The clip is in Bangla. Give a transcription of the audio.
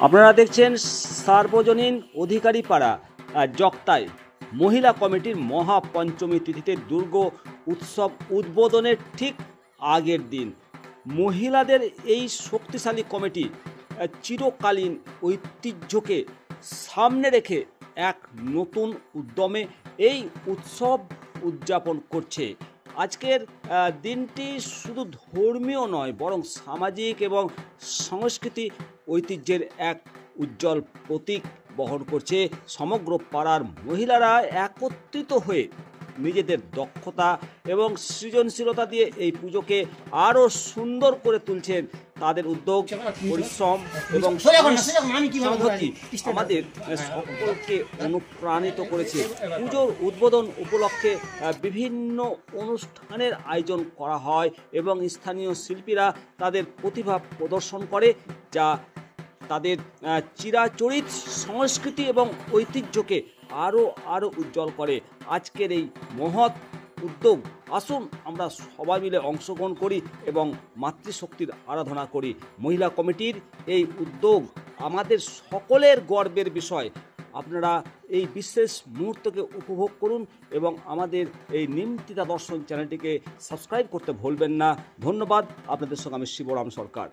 আপনারা দেখছেন সার্বজনীন অধিকারী পাড়া জগতায় মহিলা কমিটির মহাপঞ্চমী তিথিতে দুর্গ উৎসব উদ্বোধনের ঠিক আগের দিন মহিলাদের এই শক্তিশালী কমিটি চিরকালীন ঐতিহ্যকে সামনে রেখে এক নতুন উদ্যমে এই উৎসব উদযাপন করছে। আজকের দিনটি শুধু ধর্মীয় নয়, বরং সামাজিক এবং সংস্কৃতি ঐতিহ্যের এক উজ্জ্বল প্রতীক বহন করছে। সমগ্র পাড়ার মহিলারা একত্রিত হয়ে নিজেদের দক্ষতা এবং সৃজনশীলতা দিয়ে এই পুজোকে আরও সুন্দর করে তুলছেন। তাদের উদ্যোগ, পরিশ্রম এবং সংহতি আমাদের সকলকে অনুপ্রাণিত করেছে। পুজোর উদ্বোধন উপলক্ষে বিভিন্ন অনুষ্ঠানের আয়োজন করা হয় এবং স্থানীয় শিল্পীরা তাদের প্রতিভা প্রদর্শন করে, যা তাদের চিরাচরিত সংস্কৃতি এবং ঐতিহ্যকে আরও উজ্জ্বল করে। আজকের এই মহৎ উদ্যোগ, আসুন আমরা সবাই মিলে অংশগ্রহণ করি এবং মাতৃশক্তির আরাধনা করি। মহিলা কমিটির এই উদ্যোগ আমাদের সকলের গর্বের বিষয়। আপনারা এই বিশেষ মুহূর্তকে উপভোগ করুন এবং আমাদের এই নিমতিতা দর্শন চ্যানেলটিকে সাবস্ক্রাইব করতে ভুলবেন না। ধন্যবাদ। আপনাদের সঙ্গে আমি শিবরাম সরকার।